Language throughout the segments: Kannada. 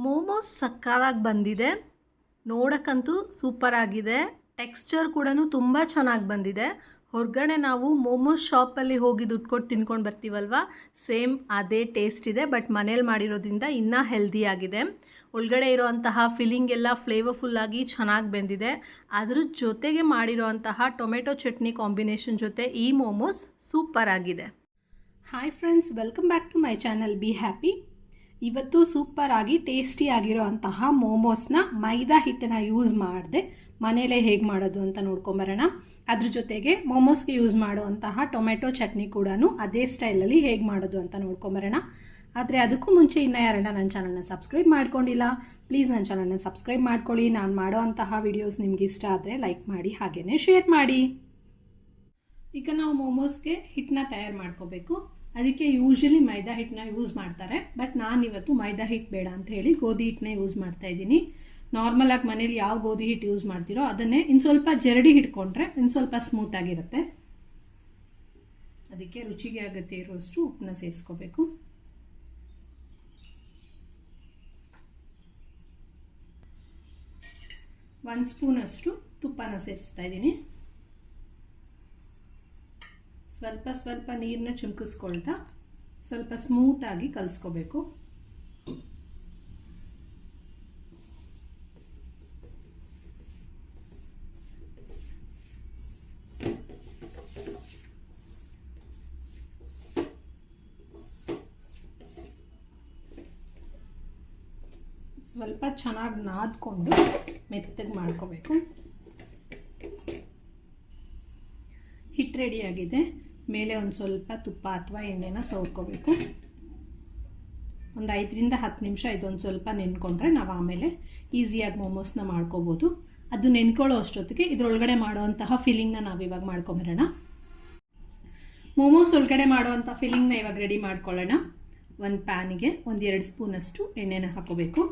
ಮೋಮೋಸ್ ಸಕ್ಕತ್ತಾಗಿ ಬಂದಿದೆ. ನೋಡಕ್ಕಂತೂ ಸೂಪರ್ ಆಗಿದೆ. ಟೆಕ್ಸ್ಚರ್ ಕೂಡ ತುಂಬ ಚೆನ್ನಾಗಿ ಬಂದಿದೆ. ಹೊರಗಡೆ ನಾವು ಮೋಮೋಸ್ ಶಾಪಲ್ಲಿ ಹೋಗಿ ದುಡ್ಡು ಕೊಟ್ಟು ತಿನ್ಕೊಂಡು ಬರ್ತೀವಲ್ವ, ಸೇಮ್ ಅದೇ ಟೇಸ್ಟ್ ಇದೆ. ಬಟ್ ಮನೇಲಿ ಮಾಡಿರೋದ್ರಿಂದ ಇನ್ನೂ ಹೆಲ್ದಿಯಾಗಿದೆ. ಒಳಗಡೆ ಇರೋವಂತಹ ಫಿಲ್ಲಿಂಗ್ ಎಲ್ಲ ಫ್ಲೇವರ್ಫುಲ್ಲಾಗಿ ಚೆನ್ನಾಗಿ ಬೆಂದಿದೆ. ಅದ್ರ ಜೊತೆಗೆ ಮಾಡಿರೋವಂತಹ ಟೊಮೆಟೊ ಚಟ್ನಿ ಕಾಂಬಿನೇಷನ್ ಜೊತೆ ಈ ಮೋಮೋಸ್ ಸೂಪರ್ ಆಗಿದೆ. Hi friends, welcome back to my channel be happy. ಇವತ್ತು ಸೂಪರ್ ಆಗಿ ಟೇಸ್ಟಿ ಆಗಿರೋಂತಹ ಮೋಮೋಸ್ನ ಮೈದಾ ಹಿಟ್ಟನ್ನು ಯೂಸ್ ಮಾಡದೆ ಮನೇಲೇ ಹೇಗೆ ಮಾಡೋದು ಅಂತ ನೋಡ್ಕೊಂಬರೋಣ. ಅದ್ರ ಜೊತೆಗೆ ಮೋಮೋಸ್ಗೆ ಯೂಸ್ ಮಾಡುವಂತಹ ಟೊಮೆಟೊ ಚಟ್ನಿ ಕೂಡ ಅದೇ ಸ್ಟೈಲಲ್ಲಿ ಹೇಗೆ ಮಾಡೋದು ಅಂತ ನೋಡ್ಕೊಂಬರೋಣ. ಆದರೆ ಅದಕ್ಕೂ ಮುಂಚೆ ಇನ್ನೂ ಯಾರನ್ನ ನನ್ನ ಚಾನಲ್ನ ಸಬ್ಸ್ಕ್ರೈಬ್ ಮಾಡ್ಕೊಂಡಿಲ್ಲ, ಪ್ಲೀಸ್ ನನ್ನ ಚಾನಲ್ನ ಸಬ್ಸ್ಕ್ರೈಬ್ ಮಾಡ್ಕೊಳ್ಳಿ. ನಾನು ಮಾಡೋವಂತಹ ವಿಡಿಯೋಸ್ ನಿಮ್ಗೆ ಇಷ್ಟ ಆದರೆ ಲೈಕ್ ಮಾಡಿ, ಹಾಗೆಯೇ ಶೇರ್ ಮಾಡಿ. ಈಗ ನಾವು ಮೋಮೋಸ್ಗೆ ಹಿಟ್ಟನ್ನ ತಯಾರು ಮಾಡ್ಕೋಬೇಕು. ಅದಕ್ಕೆ ಯೂಶಲಿ ಮೈದಾ ಹಿಟ್ಟನ್ನ ಯೂಸ್ ಮಾಡ್ತಾರೆ. ಬಟ್ ನಾನಿವತ್ತು ಮೈದಾ ಹಿಟ್ಟು ಬೇಡ ಅಂತ ಹೇಳಿ ಗೋಧಿ ಹಿಟ್ಟನ್ನ ಯೂಸ್ ಮಾಡ್ತಾ ಇದ್ದೀನಿ. ನಾರ್ಮಲಾಗಿ ಮನೇಲಿ ಯಾವ ಗೋಧಿ ಹಿಟ್ಟು ಯೂಸ್ ಮಾಡ್ತೀರೋ ಅದನ್ನೇ ಇನ್ನು ಸ್ವಲ್ಪ ಜರಡಿ ಹಿಡ್ಕೊಂಡ್ರೆ ಇನ್ನು ಸ್ವಲ್ಪ ಸ್ಮೂತ್ ಆಗಿರುತ್ತೆ. ಅದಕ್ಕೆ ರುಚಿಗೆ ಅಗತ್ಯ ಇರೋಷ್ಟು ಉಪ್ಪನ್ನ ಸೇರಿಸ್ಕೋಬೇಕು. ಒಂದು ಸ್ಪೂನಷ್ಟು ತುಪ್ಪನ ಸೇರಿಸ್ತಾ ಇದ್ದೀನಿ. ಸ್ವಲ್ಪ ಸ್ವಲ್ಪ ನೀರನ್ನ ಚುಮ್ಕಿಸ್ಕೊಳ್ತಾ ಸ್ವಲ್ಪ ಸ್ಮೂತಾಗಿ ಕಲಿಸ್ಕೋಬೇಕು. ಸ್ವಲ್ಪ ಚೆನ್ನಾಗಿ ನಾದ್ಕೊಂಡು ಮೆತ್ತಗೆ ಮಾಡ್ಕೋಬೇಕು. ಹಿಟ್ಟು ರೆಡಿಯಾಗಿದೆ. ಮೇಲೆ ಒಂದು ಸ್ವಲ್ಪ ತುಪ್ಪ ಅಥವಾ ಎಣ್ಣೆನ ಸವರ್ಕೋಬೇಕು. ಒಂದು 5ರಿಂದ 10 ನಿಮಿಷ ಇದೊಂದು ಸ್ವಲ್ಪ ನೆನ್ಕೊಂಡ್ರೆ ನಾವು ಆಮೇಲೆ ಈಸಿಯಾಗಿ ಮೋಮೋಸ್ನ ಮಾಡ್ಕೋಬೋದು. ಅದು ನೆನ್ಕೊಳ್ಳೋ ಅಷ್ಟೊತ್ತಿಗೆ ಇದರೊಳಗಡೆ ಮಾಡೋವಂತಹ ಫಿಲ್ಲಿಂಗ್ನ ನಾವಿವಾಗ ಮಾಡ್ಕೊಂಬರೋಣ. ಮೋಮೋಸ್ ಒಳಗಡೆ ಮಾಡೋವಂಥ ಫಿಲ್ಲಿಂಗ್ನ ಇವಾಗ ರೆಡಿ ಮಾಡ್ಕೊಳ್ಳೋಣ. ಒಂದು ಪ್ಯಾನಿಗೆ 1-2 ಸ್ಪೂನಷ್ಟು ಎಣ್ಣೆನ ಹಾಕೋಬೇಕು.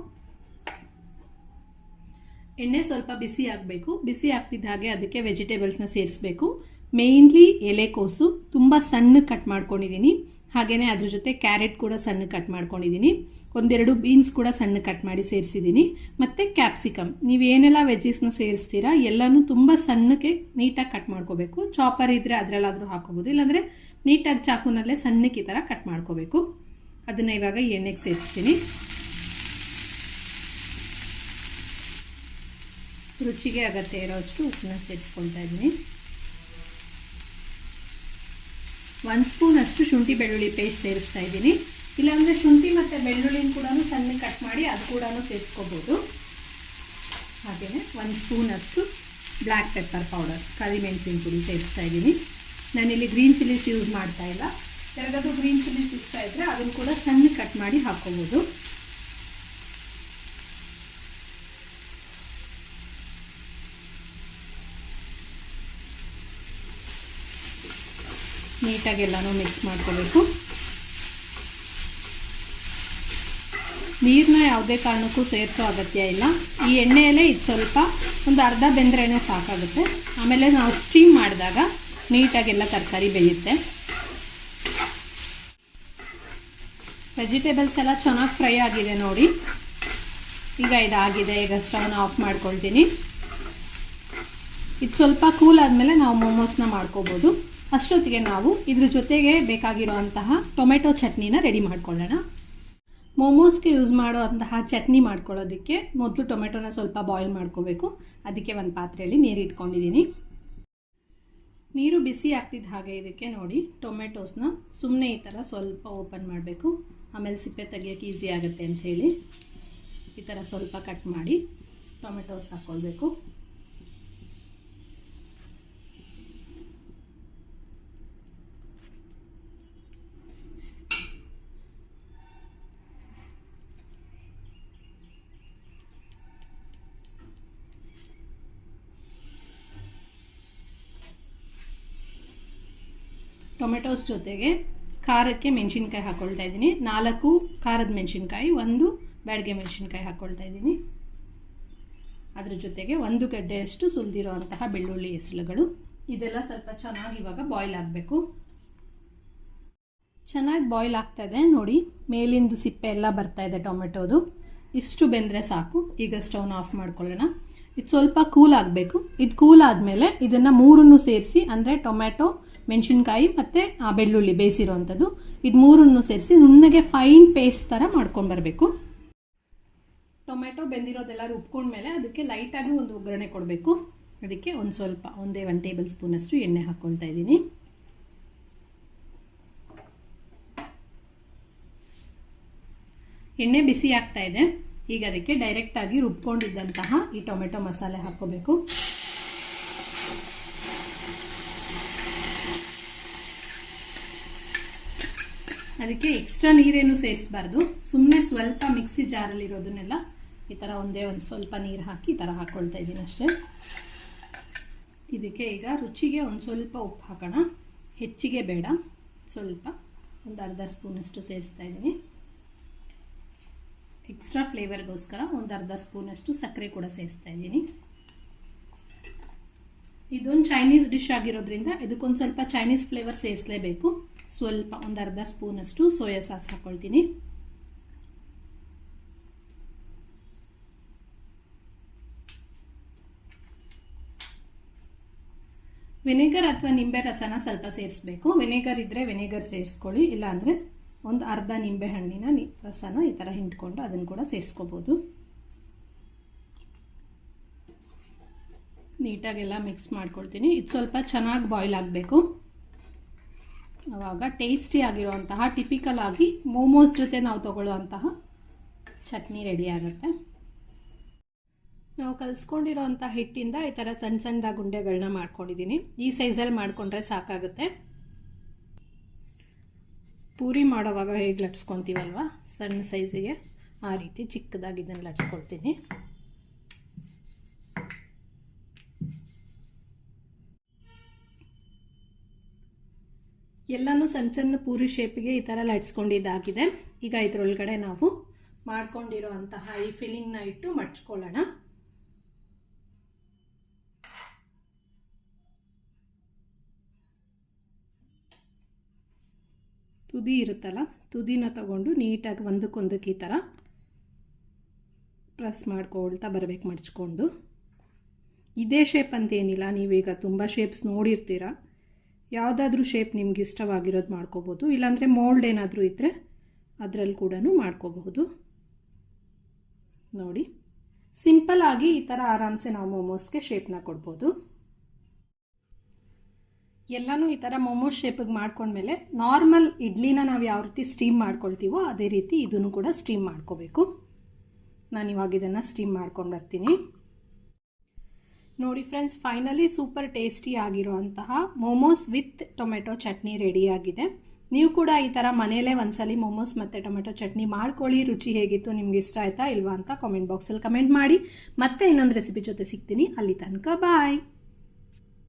ಎಣ್ಣೆ ಸ್ವಲ್ಪ ಬಿಸಿ ಆಗಬೇಕು. ಬಿಸಿ ಆಗ್ತಿದ್ದ ಹಾಗೆ ಅದಕ್ಕೆ ವೆಜಿಟೇಬಲ್ಸ್ನ ಸೇರಿಸಬೇಕು. ಮೇಯ್ನ್ಲಿ ಎಲೆಕೋಸು ತುಂಬ ಸಣ್ಣ ಕಟ್ ಮಾಡ್ಕೊಂಡಿದ್ದೀನಿ. ಹಾಗೆಯೇ ಅದ್ರ ಜೊತೆ ಕ್ಯಾರೆಟ್ ಕೂಡ ಸಣ್ಣ ಕಟ್ ಮಾಡ್ಕೊಂಡಿದ್ದೀನಿ. 1-2 ಬೀನ್ಸ್ ಕೂಡ ಸಣ್ಣ ಕಟ್ ಮಾಡಿ ಸೇರಿಸಿದ್ದೀನಿ. ಮತ್ತು ಕ್ಯಾಪ್ಸಿಕಮ್, ನೀವೇನೆಲ್ಲ ವೆಜ್ಜಸ್ನ ಸೇರಿಸ್ತೀರಾ ಎಲ್ಲನೂ ತುಂಬ ಸಣ್ಣಕ್ಕೆ ನೀಟಾಗಿ ಕಟ್ ಮಾಡ್ಕೋಬೇಕು. ಚಾಪರ್ ಇದ್ದರೆ ಅದರಲ್ಲಾದರೂ ಹಾಕೋಬೋದು, ಇಲ್ಲಾಂದರೆ ನೀಟಾಗಿ ಚಾಕುನಲ್ಲೇ ಸಣ್ಣಕ್ಕೆ ಈ ಥರ ಕಟ್ ಮಾಡ್ಕೋಬೇಕು. ಅದನ್ನು ಇವಾಗ ಎಣ್ಣೆಗೆ ಸೇರಿಸ್ತೀನಿ. ರುಚಿಗೆ ಅಗತ್ಯ ಇರೋಷ್ಟು ಉಪ್ಪನ್ನ ಸೇರಿಸ್ಕೊಳ್ತಾ ಇದ್ದೀನಿ. 1 ಸ್ಪೂನಷ್ಟು ಶುಂಠಿ ಬೆಳ್ಳುಳ್ಳಿ ಪೇಸ್ಟ್ ಸೇರಿಸ್ತಾ ಇದ್ದೀನಿ. ಇಲ್ಲಾಂದರೆ ಶುಂಠಿ ಮತ್ತು ಬೆಳ್ಳುಳ್ಳಿನ ಕೂಡ ಸಣ್ಣ ಕಟ್ ಮಾಡಿ ಅದು ಕೂಡ ಸೇರಿಸ್ಕೋಬೋದು. ಹಾಗೆಯೇ 1 ಸ್ಪೂನಷ್ಟು ಬ್ಲ್ಯಾಕ್ ಪೆಪ್ಪರ್ ಪೌಡರ್, ಕರಿಮೆಣಸಿನ ಪುಡಿ ಸೇರಿಸ್ತಾ ಇದ್ದೀನಿ. ನಾನಿಲ್ಲಿ ಗ್ರೀನ್ ಚಿಲ್ಲೀಸ್ ಯೂಸ್ ಮಾಡ್ತಾ ಇಲ್ಲ. ಯಾರಿಗಾದ್ರೂ ಗ್ರೀನ್ ಚಿಲ್ಲೀಸ್ ಇಷ್ಟ ಇದ್ದರೆ ಅದನ್ನು ಕೂಡ ಸಣ್ಣ ಕಟ್ ಮಾಡಿ ಹಾಕ್ಕೋಬೋದು. ನೀಟಾಗೆಲ್ಲನೂ ಮಿಕ್ಸ್ ಮಾಡ್ಕೋಬೇಕು. ನೀರನ್ನ ಯಾವುದೇ ಕಾರಣಕ್ಕೂ ಸೇರಿಸೋ ಅಗತ್ಯ ಇಲ್ಲ. ಈ ಎಣ್ಣೆಯಲ್ಲೇ ಇದು ಸ್ವಲ್ಪ ಒಂದು ಅರ್ಧ ಬೆಂದ್ರೇ ಸಾಕಾಗುತ್ತೆ. ಆಮೇಲೆ ನಾವು ಸ್ಟೀಮ್ ಮಾಡಿದಾಗ ನೀಟಾಗೆಲ್ಲ ತರಕಾರಿ ಬೇಯುತ್ತೆ. ವೆಜಿಟೇಬಲ್ಸ್ ಎಲ್ಲ ಚೆನ್ನಾಗಿ ಫ್ರೈ ಆಗಿದೆ ನೋಡಿ. ಈಗ ಇದಾಗಿದೆ. ಈಗ ಸ್ಟವ್ನ ಆಫ್ ಮಾಡ್ಕೊಳ್ತೀನಿ. ಇದು ಸ್ವಲ್ಪ ಕೂಲ್ ಆದಮೇಲೆ ನಾವು ಮೋಮೋಸ್ನ ಮಾಡ್ಕೋಬೋದು. ಅಷ್ಟೊತ್ತಿಗೆ ನಾವು ಇದ್ರ ಜೊತೆಗೆ ಬೇಕಾಗಿರೋಂತಹ ಟೊಮೆಟೊ ಚಟ್ನಿನ ರೆಡಿ ಮಾಡ್ಕೊಳ್ಳೋಣ. ಮೋಮೋಸ್ಗೆ ಯೂಸ್ ಮಾಡೋಂತಹ ಚಟ್ನಿ ಮಾಡ್ಕೊಳ್ಳೋದಕ್ಕೆ ಮೊದಲು ಟೊಮೆಟೊನ ಸ್ವಲ್ಪ ಬಾಯ್ಲ್ ಮಾಡ್ಕೋಬೇಕು. ಅದಕ್ಕೆ ಒಂದು ಪಾತ್ರೆಯಲ್ಲಿ ನೀರು ಇಟ್ಕೊಂಡಿದ್ದೀನಿ. ನೀರು ಬಿಸಿ ಆಗ್ತಿದ್ದ ಹಾಗೆ ಇದಕ್ಕೆ ನೋಡಿ ಟೊಮೆಟೊಸ್ನ ಸುಮ್ಮನೆ ಈ ಥರ ಸ್ವಲ್ಪ ಓಪನ್ ಮಾಡಬೇಕು. ಆಮೇಲೆ ಸಿಪ್ಪೆ ತೆಗಿಯೋಕ್ಕೆ ಈಸಿ ಆಗುತ್ತೆ ಅಂತ ಹೇಳಿ ಈ ಥರ ಸ್ವಲ್ಪ ಕಟ್ ಮಾಡಿ ಟೊಮೆಟೊಸ್ ಹಾಕ್ಕೊಳ್ಬೇಕು. ಟೊಮೆಟೊಸ್ ಜೊತೆಗೆ ಖಾರಕ್ಕೆ ಮೆಣಸಿನ್ಕಾಯಿ ಹಾಕ್ಕೊಳ್ತಾ ಇದ್ದೀನಿ. 4 ಖಾರದ ಮೆಣಸಿನ್ಕಾಯಿ, 1 ಬ್ಯಾಡಗೆ ಮೆಣಸಿನ್ಕಾಯಿ ಹಾಕ್ಕೊಳ್ತಾ ಇದ್ದೀನಿ. ಅದ್ರ ಜೊತೆಗೆ 1 ಗಡ್ಡೆಯಷ್ಟು ಸುಲಿದಿರೋ ಅಂತಹ ಬೆಳ್ಳುಳ್ಳಿ ಎಸಳುಗಳು. ಇದೆಲ್ಲ ಸ್ವಲ್ಪ ಚೆನ್ನಾಗಿ ಇವಾಗ ಬಾಯ್ಲ್ ಆಗಬೇಕು. ಚೆನ್ನಾಗಿ ಬಾಯ್ಲ್ ಆಗ್ತಾ ಇದೆ ನೋಡಿ, ಮೇಲಿಂದು ಸಿಪ್ಪೆ ಎಲ್ಲ ಬರ್ತಾ ಇದೆ ಟೊಮೆಟೊದು. ಇಷ್ಟು ಬೆಂದರೆ ಸಾಕು. ಈಗ ಸ್ಟವ್ನ ಆಫ್ ಮಾಡ್ಕೊಳ್ಳೋಣ. ಇದು ಸ್ವಲ್ಪ ಕೂಲ್ ಆಗಬೇಕು. ಇದು ಕೂಲ್ ಆದಮೇಲೆ ಇದನ್ನು ಮೂರನ್ನು ಸೇರಿಸಿ, ಅಂದರೆ ಟೊಮ್ಯಾಟೊ, ಮೆಣಸಿನ್ಕಾಯಿ ಮತ್ತು ಬೆಳ್ಳುಳ್ಳಿ ಬೇಯಿಸಿರೋವಂಥದ್ದು, ಇದು ಮೂರನ್ನು ಸೇರಿಸಿ ನುಣ್ಣಗೆ ಫೈನ್ ಪೇಸ್ಟ್ ಥರ ಮಾಡ್ಕೊಂಡ್ಬರಬೇಕು. ಟೊಮ್ಯಾಟೊ ಬೆಂದಿರೋದೆಲ್ಲ ರುಬ್ಕೊಂಡ್ಮೇಲೆ ಅದಕ್ಕೆ ಲೈಟಾಗಿ ಒಂದು ಒಗ್ಗರಣೆ ಕೊಡಬೇಕು. ಅದಕ್ಕೆ ಒಂದೇ 1 ಟೇಬಲ್ ಸ್ಪೂನಷ್ಟು ಎಣ್ಣೆ ಹಾಕ್ಕೊಳ್ತಾ ಇದ್ದೀನಿ. ಎಣ್ಣೆ ಬಿಸಿ ಆಗ್ತಾ ಇದೆ. ಈಗ ಅದಕ್ಕೆ ಡೈರೆಕ್ಟಾಗಿ ರುಬ್ಕೊಂಡಿದ್ದಂತಹ ಈ ಟೊಮೆಟೊ ಮಸಾಲೆ ಹಾಕ್ಕೋಬೇಕು. ಅದಕ್ಕೆ ಎಕ್ಸ್ಟ್ರಾ ನೀರೇನು ಸೇರಿಸಬಾರ್ದು. ಸುಮ್ಮನೆ ಸ್ವಲ್ಪ ಮಿಕ್ಸಿ ಜಾರಲ್ಲಿರೋದನ್ನೆಲ್ಲ ಈ ಥರ ಒಂದು ಸ್ವಲ್ಪ ನೀರು ಹಾಕಿ ಈ ಥರ ಹಾಕ್ಕೊಳ್ತಾ ಇದ್ದೀನಿ ಅಷ್ಟೇ. ಇದಕ್ಕೆ ಈಗ ರುಚಿಗೆ ಸ್ವಲ್ಪ ಉಪ್ಪು ಹಾಕೋಣ. ಹೆಚ್ಚಿಗೆ ಬೇಡ, ಸ್ವಲ್ಪ ಒಂದು ಅರ್ಧ ಸ್ಪೂನಷ್ಟು ಸೇರಿಸ್ತಾ ಇದ್ದೀನಿ. ಎಕ್ಸ್ಟ್ರಾ ಫ್ಲೇವರ್ಗೋಸ್ಕರ ಒಂದು ಅರ್ಧ ಸ್ಪೂನಷ್ಟು ಸಕ್ಕರೆ ಕೂಡ ಸೇರಿಸ್ತಾ ಇದ್ದೀನಿ. ಇದೊಂದು ಚೈನೀಸ್ ಡಿಶ್ ಆಗಿರೋದ್ರಿಂದ ಇದಕ್ಕೊಂದು ಸ್ವಲ್ಪ ಚೈನೀಸ್ ಫ್ಲೇವರ್ ಸೇರಿಸಲೇಬೇಕು. ಸ್ವಲ್ಪ ಒಂದು ಅರ್ಧ ಸ್ಪೂನಷ್ಟು ಸೋಯಾ ಸಾಸ್ ಹಾಕ್ಕೊಳ್ತೀನಿ. ವಿನೆಗರ್ ಅಥವಾ ನಿಂಬೆ ರಸನ ಸ್ವಲ್ಪ ಸೇರಿಸಬೇಕು. ವಿನೆಗರ್ ಇದ್ದರೆ ವಿನೆಗರ್ ಸೇರಿಸ್ಕೊಳ್ಳಿ, ಇಲ್ಲಾಂದರೆ ಒಂದು ಅರ್ಧ ನಿಂಬೆ ಹಣ್ಣಿನ ರಸನ ಈ ಥರ ಹಿಂಡ್ಕೊಂಡು ಅದನ್ನು ಕೂಡ ಸೇರಿಸ್ಕೋಬೋದು. ನೀಟಾಗೆಲ್ಲ ಮಿಕ್ಸ್ ಮಾಡ್ಕೊಳ್ತೀನಿ. ಇದು ಸ್ವಲ್ಪ ಚೆನ್ನಾಗಿ ಬಾಯ್ಲ್ ಆಗಬೇಕು. ಆವಾಗ ಟೇಸ್ಟಿ ಆಗಿರುವಂತಹ ಟಿಪಿಕಲ್ ಆಗಿ ಮೋಮೋಸ್ ಜೊತೆ ನಾವು ತಗೊಳ್ಳುವಂತಹ ಚಟ್ನಿ ರೆಡಿ ಆಗುತ್ತೆ. ನಾವು ಕಲಿಸ್ಕೊಂಡಿರೋಂಥ ಹಿಟ್ಟಿಂದ ಈ ಥರ ಸಣ್ಣ ಸಣ್ಣದಾಗಿ ಉಂಡೆಗಳನ್ನ ಮಾಡ್ಕೊಂಡಿದ್ದೀನಿ. ಈ ಸೈಜಲ್ಲಿ ಮಾಡಿಕೊಂಡ್ರೆ ಸಾಕಾಗುತ್ತೆ. ಪೂರಿ ಮಾಡೋವಾಗ ಹೇಗೆ ಲಟ್ಸ್ಕೊತೀವಲ್ವ ಸಣ್ಣ ಸೈಜಿಗೆ, ಆ ರೀತಿ ಚಿಕ್ಕದಾಗಿ ಇದನ್ನು ಲಟ್ಸ್ಕೊಳ್ತೀನಿ. ಎಲ್ಲನೂ ಸಣ್ಣ ಸಣ್ಣ ಪೂರಿ ಶೇಪಿಗೆ ಈ ಥರ ಲಟ್ಸ್ಕೊಂಡಿದ್ದಾಗಿದೆ. ಈಗ ಇದರೊಳಗಡೆ ನಾವು ಮಾಡ್ಕೊಂಡಿರೋ ಅಂತಹ ಈ ಫಿಲ್ಲಿಂಗ್ನ ಇಟ್ಟು ಮಡ್ಚ್ಕೊಳ್ಳೋಣ. ತುದಿ ಇರುತ್ತಲ್ಲ, ತುದಿನ ತಗೊಂಡು ನೀಟಾಗಿ ಒಂದಕ್ಕೊಂದಕ್ಕೆ ಈ ಥರ ಪ್ರೆಸ್ ಮಾಡ್ಕೊಳ್ತಾ ಬರಬೇಕು ಮಡ್ಚ್ಕೊಂಡು. ಇದೇ ಶೇಪ್ ಅಂತೇನಿಲ್ಲ, ನೀವೀಗ ತುಂಬ ಶೇಪ್ಸ್ ನೋಡಿರ್ತೀರ. ಯಾವುದಾದ್ರೂ ಶೇಪ್ ನಿಮ್ಗೆ ಇಷ್ಟವಾಗಿರೋದು ಮಾಡ್ಕೋಬೋದು, ಇಲ್ಲಾಂದರೆ ಮೋಲ್ಡ್ ಏನಾದರೂ ಇದ್ದರೆ ಅದರಲ್ಲಿ ಕೂಡ ಮಾಡ್ಕೋಬಹುದು. ನೋಡಿ, ಸಿಂಪಲ್ ಆಗಿ ಈ ಥರ ಆರಾಮ್ಸೆ ನಾವು ಮೋಮೋಸ್ಗೆ ಶೇಪ್ನ ಕೊಡ್ಬೋದು. ಎಲ್ಲನೂ ಈ ಥರ ಮೋಮೋಸ್ ಶೇಪಿಗೆ ಮಾಡ್ಕೊಂಡ್ಮೇಲೆ ನಾರ್ಮಲ್ ಇಡ್ಲಿನ ನಾವು ಯಾವ ರೀತಿ ಸ್ಟೀಮ್ ಮಾಡ್ಕೊಳ್ತೀವೋ ಅದೇ ರೀತಿ ಇದನ್ನು ಕೂಡ ಸ್ಟೀಮ್ ಮಾಡ್ಕೋಬೇಕು. ನಾನು ಇವಾಗ ಇದನ್ನು ಸ್ಟೀಮ್ ಮಾಡ್ಕೊಂಡು ಬರ್ತೀನಿ. ನೋಡಿ ಫ್ರೆಂಡ್ಸ್, ಫೈನಲಿ ಸೂಪರ್ ಟೇಸ್ಟಿ ಆಗಿರುವಂತಹ ಮೋಮೋಸ್ ವಿತ್ ಟೊಮೆಟೊ ಚಟ್ನಿ ರೆಡಿಯಾಗಿದೆ. ನೀವು ಕೂಡ ಈ ಥರ ಮನೆಯಲ್ಲೇ ಒಂದ್ಸಲಿ ಮೋಮೋಸ್ ಮತ್ತು ಟೊಮೆಟೊ ಚಟ್ನಿ ಮಾಡ್ಕೊಳ್ಳಿ. ರುಚಿ ಹೇಗಿತ್ತು, ನಿಮ್ಗೆ ಇಷ್ಟ ಆಯ್ತಾ ಇಲ್ವಾ ಅಂತ ಕಾಮೆಂಟ್ ಬಾಕ್ಸಲ್ಲಿ ಕಮೆಂಟ್ ಮಾಡಿ. ಮತ್ತೆ ಇನ್ನೊಂದು ರೆಸಿಪಿ ಜೊತೆ ಸಿಗ್ತೀನಿ. ಅಲ್ಲಿ ತನಕ ಬಾಯ್.